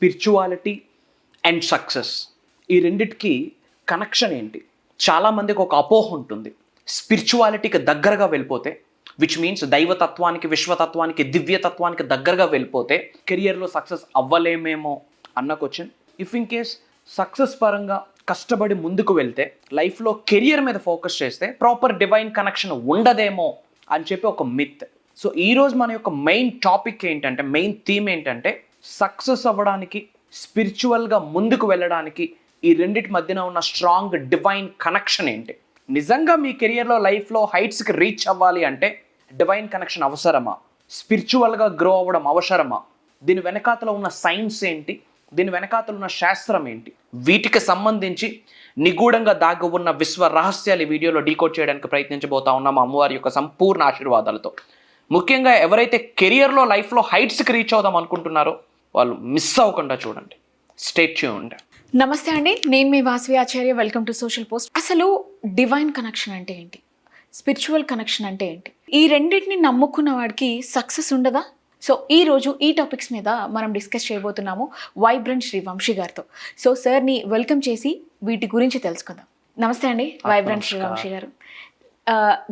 Spirituality and success, ఈ రెండిటికి connection ఏంటి? చాలామందికి ఒక అపోహ ఉంటుంది, స్పిరిచువాలిటీకి దగ్గరగా వెళ్ళిపోతే, విచ్ మీన్స్ దైవతత్వానికి, విశ్వతత్వానికి, దివ్యతత్వానికి దగ్గరగా వెళ్ళిపోతే కెరియర్లో సక్సెస్ అవ్వలేమేమో అన్న question. If in case success పరంగా కష్టపడి ముందుకు వెళ్తే, లైఫ్లో కెరియర్ మీద ఫోకస్ చేస్తే ప్రాపర్ డివైన్ కనెక్షన్ ఉండదేమో అని చెప్పి ఒక మిత్. సో ఈరోజు మన యొక్క మెయిన్ టాపిక్ ఏంటంటే, మెయిన్ థీమ్ ఏంటంటే, సక్సెస్ అవ్వడానికి, స్పిరిచువల్గా ముందుకు వెళ్ళడానికి ఈ రెండిటి మధ్యన ఉన్న స్ట్రాంగ్ డివైన్ కనెక్షన్ ఏంటి? నిజంగా మీ కెరియర్లో, లైఫ్లో హైట్స్కి రీచ్ అవ్వాలి అంటే డివైన్ కనెక్షన్ అవసరమా? స్పిరిచువల్గా గ్రో అవ్వడం అవసరమా? దీని వెనకాతలో ఉన్న సైన్స్ ఏంటి? దీని వెనకాతలో ఉన్న శాస్త్రం ఏంటి? వీటికి సంబంధించి నిగూఢంగా దాగి ఉన్న విశ్వ రహస్యాలు ఈ వీడియోలో డీకోడ్ చేయడానికి ప్రయత్నించబోతా ఉన్నాం అమ్మవారి యొక్క సంపూర్ణ ఆశీర్వాదాలతో. ముఖ్యంగా ఎవరైతే కెరియర్లో, లైఫ్లో హైట్స్కి రీచ్ అవుదాం అనుకుంటున్నారో వాళ్ళు మిస్ అవ్వకుండా చూడండి. Stay tuned. నమస్తే అండి, నేను మీ Vasavi Acharya. Welcome to social post. అసలు డివైన్ కనెక్షన్ అంటే ఏంటి? స్పిరిచువల్ కనెక్షన్ అంటే ఏంటి? ఈ రెండింటిని నమ్ముకున్న వాడికి సక్సెస్ ఉండదా? సో ఈరోజు ఈ టాపిక్స్ మీద మనం డిస్కస్ చేయబోతున్నాము వైబ్రెంట్ శ్రీ వంశీ గారితో. సో సార్ని వెల్కమ్ చేసి వీటి గురించి తెలుసుకుందాం. నమస్తే అండి, వైబ్రెంట్ శ్రీ వంశీ గారు.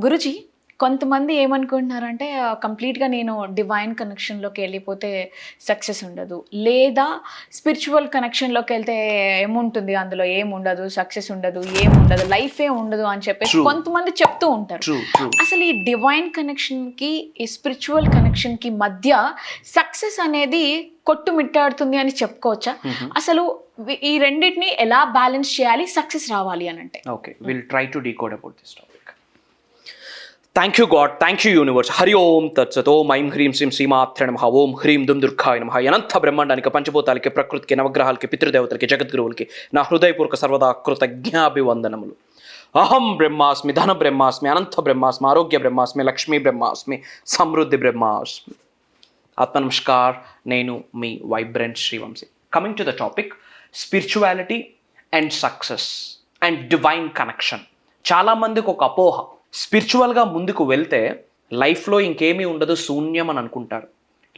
గురుజీ, కొంతమంది ఏమనుకుంటున్నారంటే కంప్లీట్గా నేను డివైన్ కనెక్షన్లోకి వెళ్ళిపోతే సక్సెస్ ఉండదు, లేదా స్పిరిచువల్ కనెక్షన్లోకి వెళ్తే ఏముంటుంది, అందులో ఏముండదు, సక్సెస్ ఉండదు, ఏముండదు, లైఫే ఉండదు అని చెప్పేసి కొంతమంది చెప్తూ ఉంటారు. అసలు ఈ డివైన్ కనెక్షన్కి, ఈ స్పిరిచువల్ కనెక్షన్కి మధ్య సక్సెస్ అనేది కొట్టుమిట్టాడుతుంది అని చెప్పుకోవచ్చా? అసలు ఈ రెండింటిని ఎలా బ్యాలెన్స్ చేయాలి సక్సెస్ రావాలి అని అంటే? Okay, will try to decode about this topic. Thank you God, thank you universe. Hari ఓం తత్సత్. ఓం ఐం హ్రీం శ్రీం శ్రీమాత్రే నమః. ఓం హ్రీం దుమ్ దుర్గాయ నమః. అనంత బ్రహ్మాండానికి, పంచభూతాలకి, ప్రకృతికి, నవగ్రహాలకి, పితృదేవతలకి, జగద్గురువులకి నా హృదయపూర్వక సర్వదా కృతజ్ఞాభివందనములు. అహం బ్రహ్మాస్మి, ధన బ్రహ్మాస్మి, అనంత బ్రహ్మాస్మి, ఆరోగ్య బ్రహ్మాస్మి, లక్ష్మీ బ్రహ్మాస్మి, సమృద్ధి బ్రహ్మాస్మి. ఆత్మ నమస్కార్, నేను మీ vibrant Srivamsi. Coming to the topic, spirituality and success and divine connection. చాలామందికి ఒక అపోహ, స్పిరిచువల్గా ముందుకు వెళ్తే లైఫ్లో ఇంకేమీ ఉండదు, శూన్యం అని అనుకుంటారు.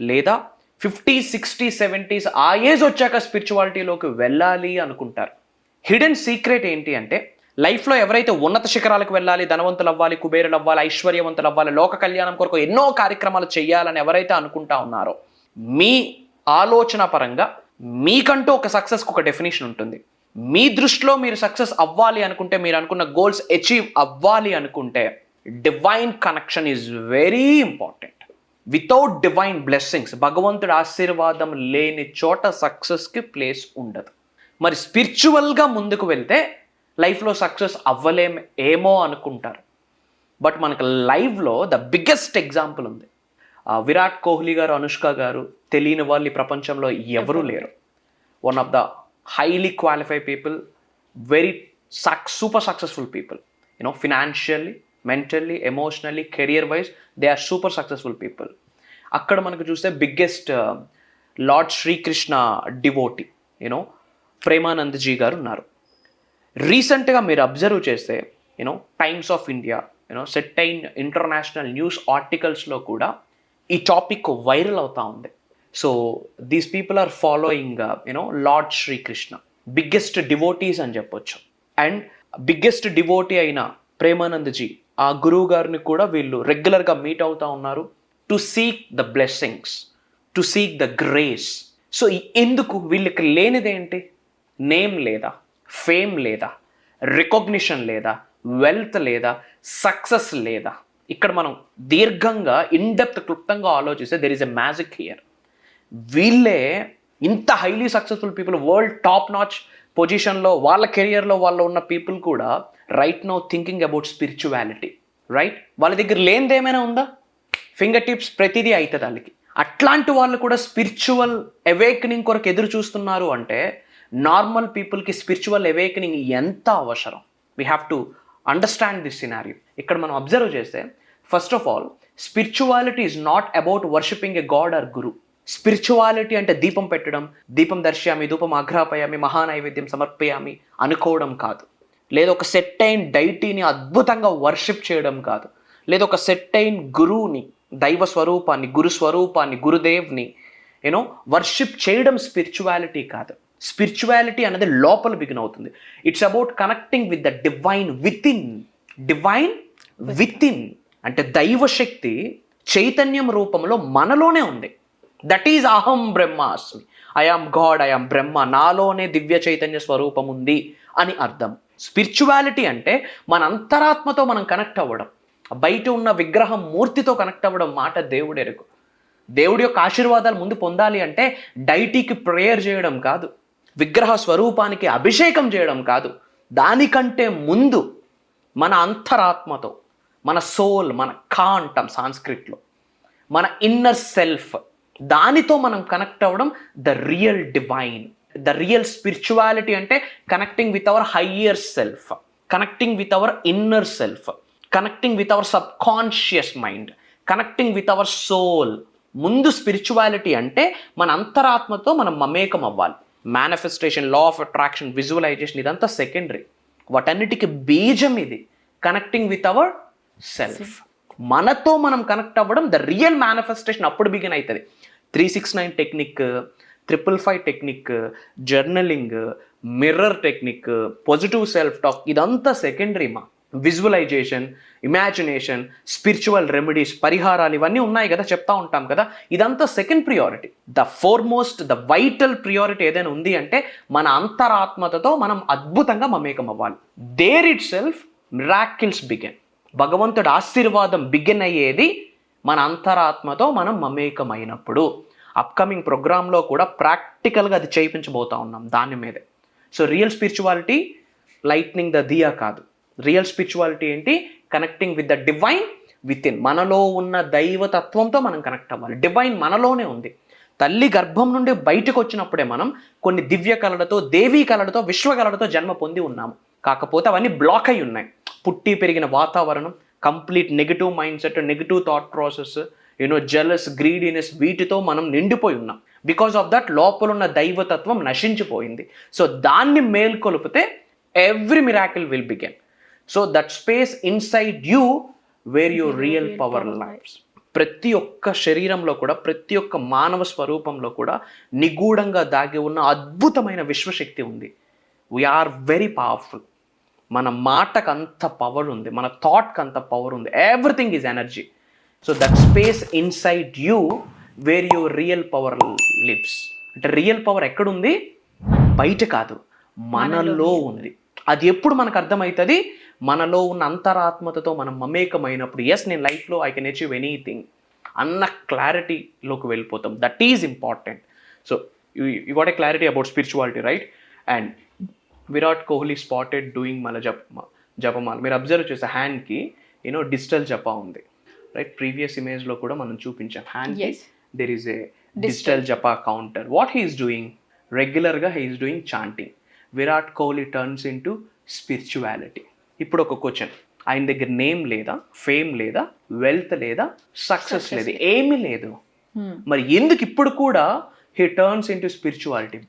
లేదా 50s, 60s, 70s ఆ ఏజ్ వచ్చాక స్పిరిచువాలిటీలోకి వెళ్ళాలి అనుకుంటారు. హిడెన్ సీక్రెట్ ఏంటి అంటే, లైఫ్లో ఎవరైతే ఉన్నత శిఖరాలకు వెళ్ళాలి, ధనవంతులు అవ్వాలి, కుబేరులు అవ్వాలి, ఐశ్వర్యవంతులు అవ్వాలి, లోక కళ్యాణం కొరకు ఎన్నో కార్యక్రమాలు చేయాలని ఎవరైతే అనుకుంటా ఉన్నారో, మీ ఆలోచన పరంగా మీకంటూ ఒక సక్సెస్కి ఒక డెఫినేషన్ ఉంటుంది. మీ దృష్టిలో మీరు సక్సెస్ అవ్వాలి అనుకుంటే, మీరు అనుకున్న గోల్స్ అచీవ్ అవ్వాలి అనుకుంటే, divine connection is very important. Without divine blessings, భగవంతుడి ఆశీర్వాదం లేని చోట సక్సెస్కి ప్లేస్ ఉండదు. మరి స్పిరిచువల్గా ముందుకు వెళ్తే లైఫ్లో సక్సెస్ అవ్వలేమో అనుకుంటారు. బట్ మనకు లైవ్లో ద బిగ్గెస్ట్ ఎగ్జాంపుల్ ఉంది. విరాట్ కోహ్లీ గారు, అనుష్క గారు, తెలియని వాళ్ళు ఈ ప్రపంచంలో ఎవరూ లేరు. One of the highly qualified people, very super successful people, financially, mentally, emotionally, career wise, they are super successful people. అక్కడ మనకు చూస్తే biggest lord Srikrishna devotee Premanandji గారు ఉన్నారు. రీసెంట్గా మీరు అబ్జర్వ్ చేస్తే టైమ్స్ ఆఫ్ ఇండియా, సెట్ అయిన ఇంటర్నేషనల్ న్యూస్ ఆర్టికల్స్లో కూడా ఈ టాపిక్ వైరల్ అవుతా ఉంది. So these people are following lord Srikrishna, biggest devotees అని చెప్పొచ్చు. అండ్ బిగ్గెస్ట్ డివోటీ అయిన ప్రేమానందజీ, ఆ గురువు గారిని కూడా వీళ్ళు రెగ్యులర్గా మీట్ అవుతూ ఉన్నారు, to seek the blessings, to seek the grace. So ఎందుకు వీళ్ళకి లేనిదేంటి? నేమ్ లేదా, ఫేమ్ లేదా, రికగ్నిషన్ లేదా, వెల్త్ లేదా, సక్సెస్ లేదా. ఇక్కడ మనం దీర్ఘంగా, ఇన్డెప్త్, క్లుప్తంగా ఆలోచిస్తే there is a magic here. వీళ్ళే ఇంత highly successful people, world top notch పొజిషన్లో వాళ్ళ కెరియర్లో వాళ్ళు ఉన్న పీపుల్ కూడా right now thinking about spirituality. Right, వాళ్ళ దగ్గర లేనిది ఏమైనా ఉందా? ఫింగర్ టిప్స్ ప్రతిదీ అవుతుంది వాళ్ళకి. అట్లాంటి వాళ్ళు కూడా స్పిరిచువల్ అవేకనింగ్ కొరకు ఎదురు చూస్తున్నారు అంటే, నార్మల్ పీపుల్కి స్పిరిచువల్ అవేకనింగ్ ఎంత అవసరం? We have to understand this scenario. ఇక్కడ మనం అబ్జర్వ్ చేస్తే, first of all, spirituality is not about worshipping a god or guru. Spirituality అంటే దీపం పెట్టడం, దీపం దర్శయామి, ధూపం ఆఘ్రాపయామి, మహానైవేద్యం సమర్పయామి అనుకోవడం కాదు. లేదా ఒక సెట్ అయిన డైటీని అద్భుతంగా వర్షిప్ చేయడం కాదు. లేదా ఒక సెట్ అయిన గురువుని, దైవ స్వరూపాన్ని, గురు స్వరూపాన్ని, గురుదేవ్ని యూనో వర్షిప్ చేయడం స్పిరిచువాలిటీ కాదు. స్పిరిచువాలిటీ అనేది లోపల బిగిన్ అవుతుంది. It's about connecting with the divine with in అంటే దైవశక్తి చైతన్యం రూపంలో మనలోనే ఉంది. దట్ ఈజ్ అహం బ్రహ్మాస్మి, ఐఆమ్ గాడ్, ఐఆమ్ బ్రహ్మ, నాలోనే దివ్య చైతన్య స్వరూపం ఉంది అని అర్థం. స్పిరిచువాలిటీ అంటే మన అంతరాత్మతో మనం కనెక్ట్ అవ్వడం, బయట ఉన్న విగ్రహం మూర్తితో కనెక్ట్ అవ్వడం మాట దేవుడు ఎరుగు. దేవుడి యొక్క ఆశీర్వాదాలు ముందు పొందాలి అంటే డైటీకి ప్రేయర్ చేయడం కాదు, విగ్రహ స్వరూపానికి అభిషేకం చేయడం కాదు. దానికంటే ముందు మన అంతరాత్మతో, మన సోల్, మన కా అంటాం సాంస్క్రిట్లో, మన ఇన్నర్ సెల్ఫ్, దానితో మనం కనెక్ట్ అవ్వడం the real divine. The real spirituality అంటే connecting with our higher self, connecting with our inner self, connecting with our subconscious mind, connecting with our soul. ముందు స్పిరిచువాలిటీ అంటే మన అంతరాత్మతో మనం మమేకం అవ్వాలి. Manifestation, law of attraction, visualization ఇదంతా secondary. వాటన్నిటికీ బీజం ఇది కనెక్టింగ్ విత్ అవర్ సెల్ఫ్. మనతో మనం కనెక్ట్ అవ్వడం ద రియల్ మేనిఫెస్టేషన్ అప్పుడు బిగిన్ అవుతుంది. 369 technique, 555 technique, journaling, mirror technique, positive self talk ఇదంతా సెకండరీ. మా విజువలైజేషన్, ఇమాజినేషన్, స్పిరిచువల్ రెమెడీస్, పరిహారాలు ఇవన్నీ ఉన్నాయి కదా, చెప్తా ఉంటాం కదా, ఇదంతా second priority. The foremost, the vital priority ఏదైనా ఉంది అంటే మన అంతరాత్మతతో మనం అద్భుతంగా మమేకం అవ్వాలి. There itself miracles begin. భగవంతుడి ఆశీర్వాదం బిగిన్ అయ్యేది మన అంతరాత్మతో మనం మమేకమైనప్పుడు. అప్కమింగ్ ప్రోగ్రాంలో కూడా ప్రాక్టికల్గా అది చేయించబోతా ఉన్నాం దాని మీదే. So real spirituality lightning the diya కాదు. రియల్ స్పిరిచువాలిటీ ఏంటి? Connecting with the divine within. మనలో ఉన్న దైవతత్వంతో మనం కనెక్ట్ అవ్వాలి. డివైన్ మనలోనే ఉంది. తల్లి గర్భం నుండి బయటకు వచ్చినప్పుడే మనం కొన్ని దివ్య కళలతో, దేవీ కళలతో, విశ్వ కళలతో జన్మ పొంది ఉన్నాము. కాకపోతే అవన్నీ బ్లాక్ అయి ఉన్నాయి. పుట్టి పెరిగిన వాతావరణం, complete negative mind set, negative thought process, jealous, greediness, వీటితో మనం నిండిపోయి ఉన్నాం. బికాస్ ఆఫ్ దట్ లోపల ఉన్న దైవతత్వం నశించిపోయింది. సో దాన్ని మేల్కొలిపితే every miracle will begin. So that space inside you where your real power lives. ప్రతి ఒక్క శరీరంలో కూడా, ప్రతి ఒక్క మానవ స్వరూపంలో కూడా నిగూఢంగా దాగి ఉన్న అద్భుతమైన విశ్వశక్తి ఉంది. We are very powerful. మన మాటకు అంత పవర్ ఉంది, మన థాట్కి అంత పవర్ ఉంది. Everything is energy. So that space inside you where your real power lives. అంటే రియల్ పవర్ ఎక్కడుంది? బయట కాదు, మనలో ఉంది. అది ఎప్పుడు మనకు అర్థమవుతుంది? మనలో ఉన్న అంతరాత్మతతో మనం మమేకమైనప్పుడు. ఎస్, నేను లైఫ్లో ఐ కెన్ అచీవ్ ఎనీథింగ్ అన్న క్లారిటీలోకి వెళ్ళిపోతాం. That is important. So you got a clarity about spirituality, right? And Virat Kohli spotted doing మన జపమాల. మీరు అబ్జర్వ్ చేసే హ్యాండ్కి డిజిటల్ జపా ఉంది, రైట్? ప్రీవియస్ ఇమేజ్లో కూడా మనం చూపించాం. హ్యాండ్కి there is a digital japa counter. What he is doing? రెగ్యులర్గా he is doing chanting. Virat Kohli turns in to spirituality. ఇప్పుడు ఒక క్వశ్చన్, ఆయన దగ్గర నేమ్ లేదా, ఫేమ్ లేదా, వెల్త్ లేదా, సక్సెస్ లేదు, ఏమీ లేదు. మరి ఎందుకు ఇప్పుడు కూడా he turns in to spirituality?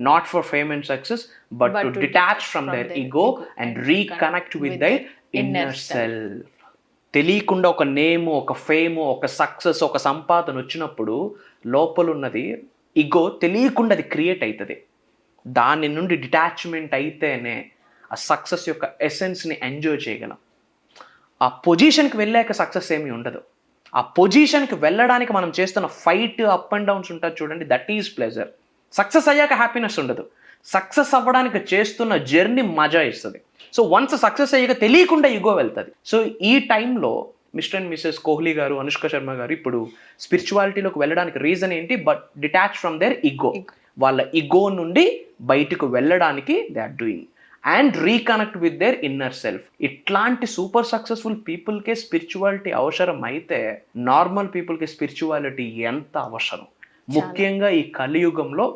Not for fame and success, but to detach from their ego and reconnect with their inner self. తెలియకుండా ఒక నేము, ఒక ఫేము, ఒక సక్సెస్, ఒక సంపాదన వచ్చినప్పుడు లోపల ఉన్నది ఈగో తెలియకుండా అది క్రియేట్ అవుతుంది. దాని నుండి డిటాచ్మెంట్ అయితేనే ఆ సక్సెస్ యొక్క ఎసెన్స్ని ఎంజాయ్ చేయగలం. ఆ పొజిషన్కి వెళ్ళాక సక్సెస్ ఏమీ ఉండదు. ఆ పొజిషన్కి వెళ్ళడానికి మనం చేస్తున్న ఫైట్, అప్ అండ్ డౌన్స్ ఉంటుంది చూడండి, దట్ ఈజ్ ప్లెజర్. సక్సెస్ అయ్యాక హ్యాపీనెస్ ఉండదు. సక్సెస్ అవ్వడానికి చేస్తున్న జర్నీ మజా ఇస్తుంది. సో వన్స్ సక్సెస్ అయ్యాక తెలియకుండా ఈగో వెళ్తుంది. సో ఈ టైంలో మిస్టర్ అండ్ మిసెస్ కోహ్లీ గారు, అనుష్క శర్మ గారు ఇప్పుడు స్పిరిచువాలిటీలోకి వెళ్ళడానికి రీజన్ ఏంటి? But detach from their ego. వాళ్ళ ఈగో నుండి బయటకు వెళ్ళడానికి they are doing and reconnect with their inner self. ఇట్లాంటి సూపర్ సక్సెస్ఫుల్ పీపుల్కే స్పిరిచువాలిటీ అవసరం అయితే నార్మల్ పీపుల్కి స్పిరిచువాలిటీ ఎంత అవసరం? ముఖ్యంగా ఈ కలియుగంలో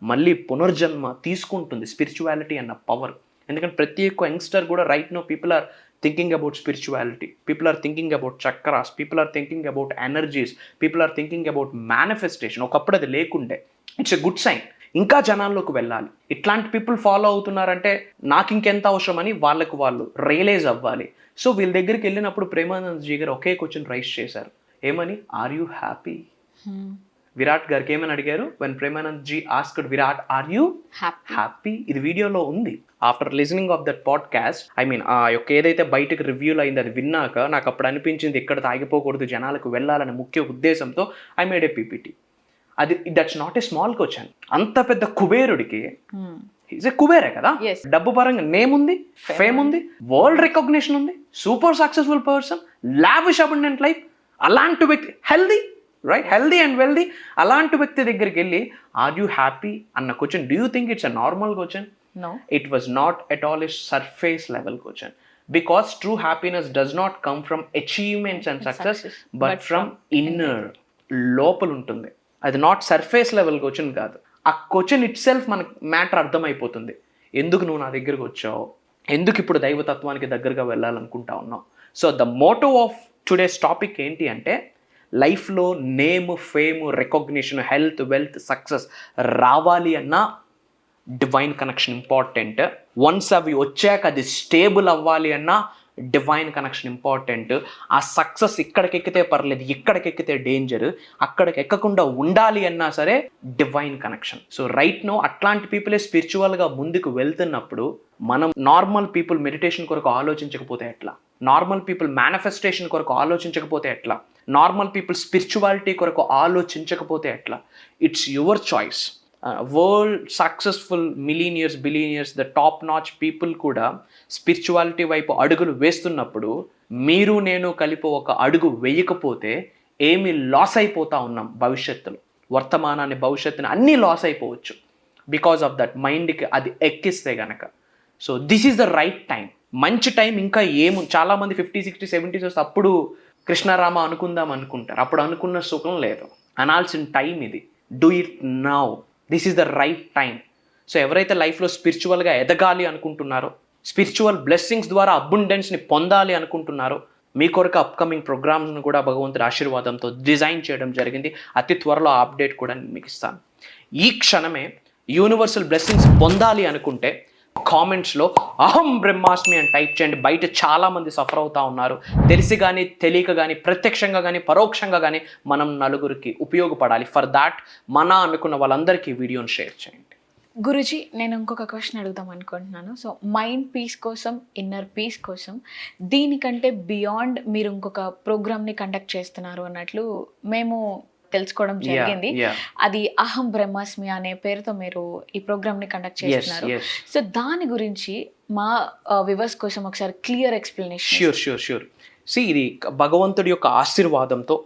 మళ్ళీ పునర్జన్మ తీసుకుంటుంది స్పిరిచువాలిటీ అన్న పవర్. ఎందుకంటే ప్రతి ఒక్క యంగ్స్టర్ కూడా right now people are thinking about spirituality, people are thinking about chakras, people are thinking about energies, people are thinking about manifestation. ఒకప్పుడు అది లేకుండే. It's a good sign. ఇంకా జనాల్లోకి వెళ్ళాలి. ఇట్లాంటి పీపుల్ ఫాలో అవుతున్నారంటే నాకు ఇంకెంత అవసరం అని వాళ్ళకు వాళ్ళు రియలైజ్ అవ్వాలి. సో వీళ్ళ దగ్గరికి వెళ్ళినప్పుడు ప్రేమానందజీ గారు ఒకే క్వశ్చన్ రైస్ చేశారు. ఏమని? Are you happy? విరాట్ గారికి ఏమని అడిగారు, when Premanand ji asked Virat are you happy, ఇది వీడియోలో ఉంది. After listening of that podcast, I mean ఆ యొక్క ఏదైతే బయటకు రివ్యూలు అయింది అది విన్నాక నాకు అప్పుడు అనిపించింది ఇక్కడ తాగిపోకూడదు, జనాలకు వెళ్ళాలనే ముఖ్య ఉద్దేశంతో ఐ మేడ్ ఏ పీపీటీ. అది that's not a small question. అంత పెద్ద కుబేరుడికి ఈజ్ ఏ కుబేరే కదా, డబ్బు పరంగా నేమ్ ఉంది, ఫేమ్ ఉంది, వరల్డ్ రికగ్నిషన్ ఉంది, super successful person, lavish abundant life, అలాంటి వ్యక్తి healthy, right, healthy and wealthy, అలాంటి వ్యక్తి దగ్గరికి వెళ్ళి ఆర్ యూ హ్యాపీ అన్న question, do you think it's a normal question? No. It was not at all a surface level question, because true happiness does not come from achievements and success, but from inner, లోపల ఉంటుంది. అది not surface level question కాదు. ఆ question it self మనకు matter అర్థమైపోతుంది. ఎందుకు నువ్వు నా దగ్గరకు వచ్చావు, ఎందుకు ఇప్పుడు దైవతత్వానికి దగ్గరగా వెళ్ళాలనుకుంటా ఉన్నావు. So the motto of today's topic ఏంటి అంటే, లైఫ్లో name, fame, recognition, health, wealth, success రావాలి అన్నా డివైన్ కనెక్షన్ ఇంపార్టెంట్. వన్స్ అవి వచ్చాక అది స్టేబుల్ అవ్వాలి అన్నా డివైన్ కనెక్షన్ ఇంపార్టెంట్. ఆ సక్సెస్ ఇక్కడికి ఎక్కితే పర్లేదు, ఇక్కడికి ఎక్కితే డేంజర్, అక్కడికి ఎక్కకుండా ఉండాలి అన్నా సరే divine connection. So right now అట్లాంటి పీపులే స్పిరిచువల్గా ముందుకు వెళ్తున్నప్పుడు మనం నార్మల్ పీపుల్ మెడిటేషన్ కొరకు ఆలోచించకపోతే ఎట్లా, నార్మల్ పీపుల్ మేనిఫెస్టేషన్ కొరకు ఆలోచించకపోతే ఎట్లా, నార్మల్ పీపుల్ స్పిరిచువాలిటీ కొరకు ఆలోచించకపోతే ఎట్లా? It's your choice. World successful millionaires, billionaires, the top notch people కూడా స్పిరిచువాలిటీ వైపు అడుగులు వేస్తున్నప్పుడు మీరు నేను కలిపి ఒక అడుగు వేయకపోతే ఏమి లాస్ అయిపోతా ఉన్నాం భవిష్యత్తులో, వర్తమానాన్ని, భవిష్యత్తుని అన్నీ లాస్ అయిపోవచ్చు బికాస్ ఆఫ్ దట్ మైండ్కి అది ఎక్కిస్తే గనక. So this is the right time, మంచి టైం. ఇంకా చాలామంది 50, 60, 70s అప్పుడు కృష్ణారామ అనుకుందాం అనుకుంటారు, అప్పుడు అనుకున్న సుఖం లేదు. అనాల్సిన టైం ఇది. Do it now, this is the right time. So ఎవరైతే లైఫ్లో స్పిరిచువల్గా ఎదగాలి అనుకుంటున్నారో, స్పిరిచువల్ బ్లెస్సింగ్స్ ద్వారా అబుండెన్స్ని పొందాలి అనుకుంటున్నారో, మీ కొరకు అప్కమింగ్ ప్రోగ్రామ్స్ను కూడా భగవంతుడి ఆశీర్వాదంతో డిజైన్ చేయడం జరిగింది. అతి త్వరలో ఆ అప్డేట్ కూడా నేను మీకు ఇస్తాను. ఈ క్షణమే యూనివర్సల్ బ్లెస్సింగ్స్ పొందాలి అనుకుంటే కామెంట్స్లో అహం బ్రహ్మాస్మి అని టైప్ చేయండి. బయట చాలామంది సఫర్ అవుతూ ఉన్నారు, తెలిసి కానీ తెలియక కానీ, ప్రత్యక్షంగా కానీ పరోక్షంగా కానీ మనం నలుగురికి ఉపయోగపడాలి. ఫర్ దాట్ అనుకున్న వాళ్ళందరికీ వీడియోని షేర్ చేయండి. గురుజీ, నేను ఇంకొక క్వశ్చన్ అడుగుదాం అనుకుంటున్నాను. సో మైండ్ పీస్ కోసం, ఇన్నర్ పీస్ కోసం, దీనికంటే బియాండ్ మీరు ఇంకొక ప్రోగ్రామ్ని కండక్ట్ చేస్తున్నారు అన్నట్లు మేము తెలుసుకోవడం జరిగింది. అది అహం బ్రహ్మాస్మి అనే పేరుతో మీరు ఈ ప్రోగ్రామ్ ని కండక్ట్ చేస్తున్నారు. సో దాని గురించి మా వ్యూవర్స్ కోసం ఒకసారి క్లియర్ ఎక్స్ప్లెనేషన్. ష్యూర్. ఇది భగవంతుడి యొక్క ఆశీర్వాదంతో,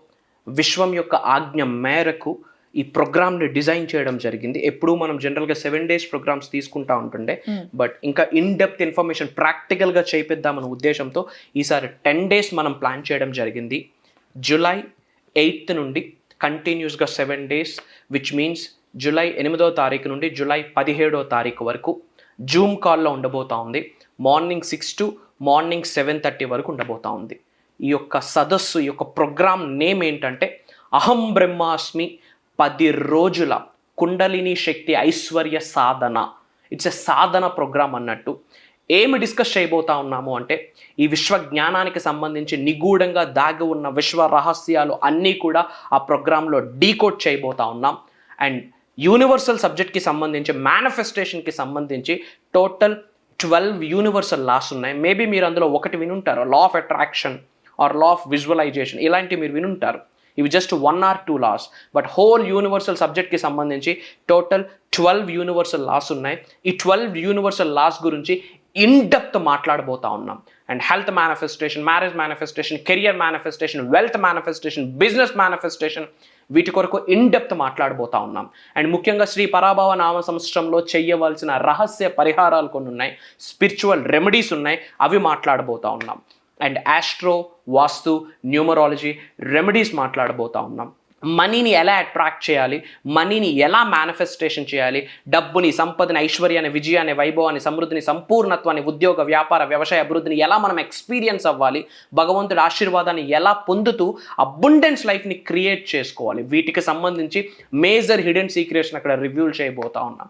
విశ్వం యొక్క ఆజ్ఞ మేరకు ఈ ప్రోగ్రామ్ని డిజైన్ చేయడం జరిగింది. ఎప్పుడు మనం జనరల్గా 7 days ప్రోగ్రామ్స్ తీసుకుంటా ఉంటుండే, బట్ ఇంకా ఇన్ డెప్త్ ఇన్ఫర్మేషన్ ప్రాక్టికల్గా చేపిద్దామన్న ఉద్దేశంతో ఈసారి 10 days మనం ప్లాన్ చేయడం జరిగింది. July 8th నుండి కంటిన్యూస్గా 7 days, విచ్ మీన్స్ July 8వ తారీఖు నుండి July 17వ తారీఖు వరకు జూమ్ కాల్లో ఉండబోతా ఉంది. మార్నింగ్ 6 to మార్నింగ్ 7:30 వరకు ఉండబోతా ఉంది. ఈ యొక్క సదస్సు, ఈ యొక్క ప్రోగ్రామ్ నేమ్ ఏంటంటే అహం బ్రహ్మాస్మి 10 రోజుల కుండలిని శక్తి ఐశ్వర్య సాధన. ఇట్స్ ఎ సాధన ప్రోగ్రామ్ అన్నట్టు. ఏమి డిస్కస్ చేయబోతా ఉన్నాము అంటే, ఈ విశ్వ జ్ఞానానికి సంబంధించి నిగూఢంగా దాగి ఉన్న విశ్వ రహస్యాలు అన్నీ కూడా ఆ ప్రోగ్రాంలో డీకోడ్ చేయబోతా ఉన్నాం. అండ్ యూనివర్సల్ సబ్జెక్ట్కి సంబంధించి, మేనిఫెస్టేషన్కి సంబంధించి టోటల్ 12 యూనివర్సల్ లాస్ ఉన్నాయి. మేబీ మీరు అందులో ఒకటి వినుంటారు, law of attraction or law of visualization, ఇలాంటివి మీరు వినుంటారు. ఇవి just 1 or 2 laws, but whole universal సబ్జెక్ట్కి సంబంధించి టోటల్ 12 యూనివర్సల్ లాస్ ఉన్నాయి. ఈ 12 యూనివర్సల్ లాస్ గురించి ఇన్ డెప్త్ మాట్లాడబోతా ఉన్నాం. And health manifestation, marriage manifestation, career manifestation, wealth manifestation, business manifestation, వీటి కొరకు ఇన్ డెప్త్ మాట్లాడబోతా ఉన్నాం. అండ్ ముఖ్యంగా శ్రీ పరాభవ నామ సంవత్సరంలో చేయవలసిన రహస్య పరిహారాలు కొన్ని ఉన్నాయి, స్పిరిచువల్ రెమెడీస్ ఉన్నాయి, అవి మాట్లాడబోతా ఉన్నాం. And astro, vastu, numerology remedies మాట్లాడబోతా ఉన్నాం. మనీని ఎలా అట్రాక్ట్ చేయాలి, మనీని ఎలా మేనిఫెస్టేషన్ చేయాలి, డబ్బుని, సంపదని, ఐశ్వర్యాన్ని, విజయాన్ని, వైభవాన్ని, సమృద్ధిని, సంపూర్ణత్వాన్ని, ఉద్యోగ, వ్యాపార, వ్యవసాయ అభివృద్ధిని ఎలా మనం ఎక్స్పీరియన్స్ అవ్వాలి, భగవంతుడి ఆశీర్వాదాన్ని ఎలా పొందుతూ అబుండెన్స్ లైఫ్ని క్రియేట్ చేసుకోవాలి, వీటికి సంబంధించి మేజర్ హిడెన్ సీక్రెట్స్ని అక్కడ రివ్యూల్ చేయబోతా ఉన్నాం.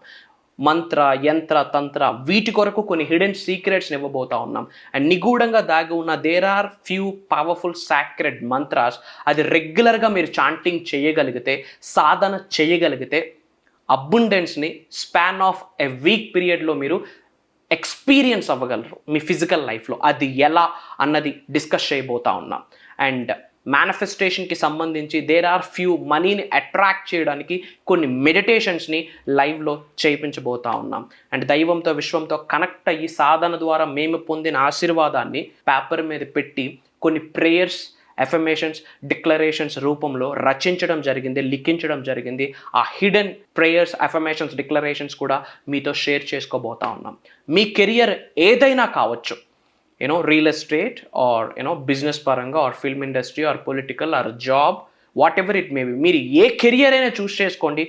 మంత్ర, యంత్ర, తంత్ర వీటి కొరకు కొన్ని హిడెన్ సీక్రెట్స్ని ఇవ్వబోతా ఉన్నాం. అండ్ నిగూఢంగా దాగి ఉన్న there are few powerful sacred mantras. అది రెగ్యులర్గా మీరు చాంటింగ్ చేయగలిగితే, సాధన చేయగలిగితే అబుండెన్స్ని స్పాన్ ఆఫ్ ఎ వీక్ పీరియడ్లో మీరు ఎక్స్పీరియన్స్ అవ్వగలరు మీ ఫిజికల్ లైఫ్లో. అది ఎలా అన్నది డిస్కస్ చేయబోతా ఉన్నాం. అండ్ మేనిఫెస్టేషన్కి సంబంధించి దేర్ ఆర్ ఫ్యూ మనీని అట్రాక్ట్ చేయడానికి కొన్ని మెడిటేషన్స్ని లైవ్లో చేయించబోతా ఉన్నాం. అండ్ దైవంతో, విశ్వంతో కనెక్ట్ అయ్యి సాధన ద్వారా మేము పొందిన ఆశీర్వాదాన్ని పేపర్ మీద పెట్టి కొన్ని ప్రేయర్స్, ఎఫర్మేషన్స్, డిక్లరేషన్స్ రూపంలో రచించడం జరిగింది, లిఖించడం జరిగింది. ఆ హిడెన్ ప్రేయర్స్, ఎఫర్మేషన్స్, డిక్లరేషన్స్ కూడా మీతో షేర్ చేసుకోబోతా ఉన్నాం. మీ కెరియర్ ఏదైనా కావచ్చు, రియల్ ఎస్టేట్ ఆర్ బిజినెస్ పరంగా or film industry or political or job, whatever it may be, మీరు ఏ కెరియర్ అయినా చూస్ చేసుకోండి.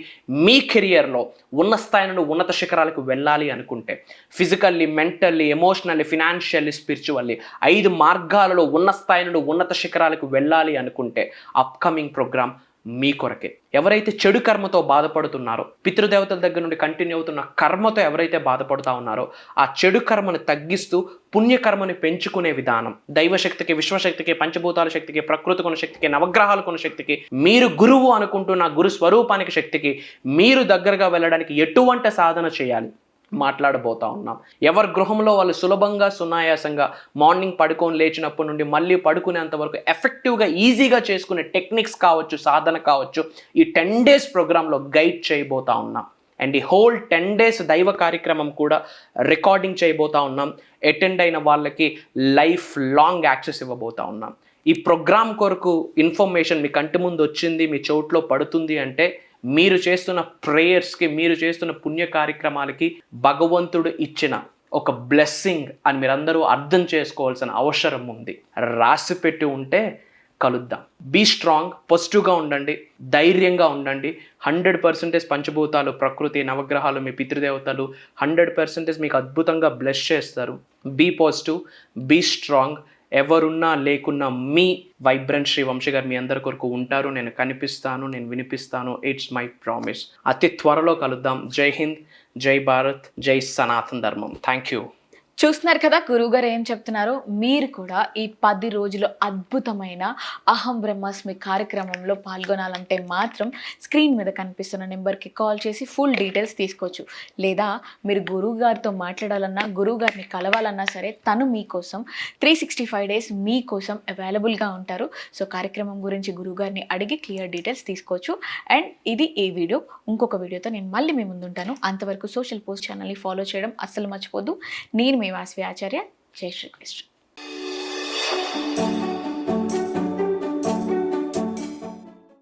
మీ కెరియర్లో ఉన్న స్థాయి నుండి ఉన్నత శిఖరాలకు వెళ్ళాలి అనుకుంటే, physically, mentally, emotionally, financially, spiritually 5 మార్గాలలో ఉన్న స్థాయి నుండి ఉన్నత శిఖరాలకు వెళ్ళాలి అనుకుంటే అప్కమింగ్ ప్రోగ్రామ్ మీ కొరకే. ఎవరైతే చెడు కర్మతో బాధపడుతున్నారో, పితృదేవతల దగ్గర నుండి కంటిన్యూ అవుతున్న కర్మతో ఎవరైతే బాధపడుతూ ఉన్నారో, ఆ చెడు కర్మను తగ్గిస్తూ పుణ్యకర్మని పెంచుకునే విధానం, దైవశక్తికి, విశ్వశక్తికి, పంచభూతాల శక్తికి, ప్రకృతి కొన్న శక్తికి, నవగ్రహాలు కొన్న శక్తికి, మీరు గురువు అనుకుంటున్న గురు స్వరూపానికి శక్తికి మీరు దగ్గరగా వెళ్ళడానికి ఎటువంటి సాధన చేయాలి మాట్లాడబోతా ఉన్నాం. ఎవరి గృహంలో వాళ్ళు సులభంగా, సునాయాసంగా మార్నింగ్ పడుకొని లేచినప్పటి నుండి మళ్ళీ పడుకునేంత వరకు ఎఫెక్టివ్గా, ఈజీగా చేసుకునే టెక్నిక్స్ కావచ్చు, సాధన కావచ్చు, ఈ 10 days ప్రోగ్రాంలో గైడ్ చేయబోతా ఉన్నాం. అండ్ ఈ హోల్ 10 days దైవ కార్యక్రమం కూడా రికార్డింగ్ చేయబోతా ఉన్నాం. అటెండ్ అయిన వాళ్ళకి లైఫ్ లాంగ్ యాక్సెస్ ఇవ్వబోతా ఉన్నాం. ఈ ప్రోగ్రామ్ కొరకు ఇన్ఫర్మేషన్ మీ కంటి ముందు వచ్చింది, మీ చోట్లో పడుతుంది అంటే మీరు చేస్తున్న ప్రేయర్స్కి, మీరు చేస్తున్న పుణ్య కార్యక్రమాలకి భగవంతుడు ఇచ్చిన ఒక బ్లెస్సింగ్ అని మీరందరూ అర్థం చేసుకోవాల్సిన అవసరం ఉంది. రాసి పెట్టి ఉంటే కలుద్దాం. బీ స్ట్రాంగ్, పాజిటివ్గా ఉండండి, ధైర్యంగా ఉండండి. 100% పంచభూతాలు, ప్రకృతి, నవగ్రహాలు, మీ పితృదేవతలు 100% మీకు అద్భుతంగా బ్లెస్ చేస్తారు. Be positive, be strong. ఎవరున్నా లేకున్నా మీ వైబ్రెంట్ శ్రీ వంశీ గారు మీ అందరి కొరకు ఉంటారు. నేను కనిపిస్తాను, నేను వినిపిస్తాను. It's my promise. అతి త్వరలో కలుద్దాం. జై హింద్, జై భారత్, జై సనాతన ధర్మం. Thank you. చూస్తున్నారు కదా గురువుగారు ఏం చెప్తున్నారో. మీరు కూడా ఈ 10 రోజులు అద్భుతమైన అహం బ్రహ్మాస్మి కార్యక్రమంలో పాల్గొనాలంటే మాత్రం స్క్రీన్ మీద కనిపిస్తున్న నెంబర్కి కాల్ చేసి ఫుల్ డీటెయిల్స్ తీసుకోవచ్చు. లేదా మీరు గురువుగారితో మాట్లాడాలన్నా, గురువుగారిని కలవాలన్నా సరే తను మీకోసం 365 days మీకోసం అవైలబుల్గా ఉంటారు. సో కార్యక్రమం గురించి గురువుగారిని అడిగి క్లియర్ డీటెయిల్స్ తీసుకోవచ్చు. అండ్ ఇది ఈ వీడియో. ఇంకొక వీడియోతో నేను మళ్ళీ మీ ముందుంటాను. అంతవరకు సోషల్ పోస్ట్ ఛానల్ని ఫాలో చేయడం అస్సలు మర్చిపోద్దు. నేను మీ వాసవి ఆచార్య. జై శ్రీకృష్ణ.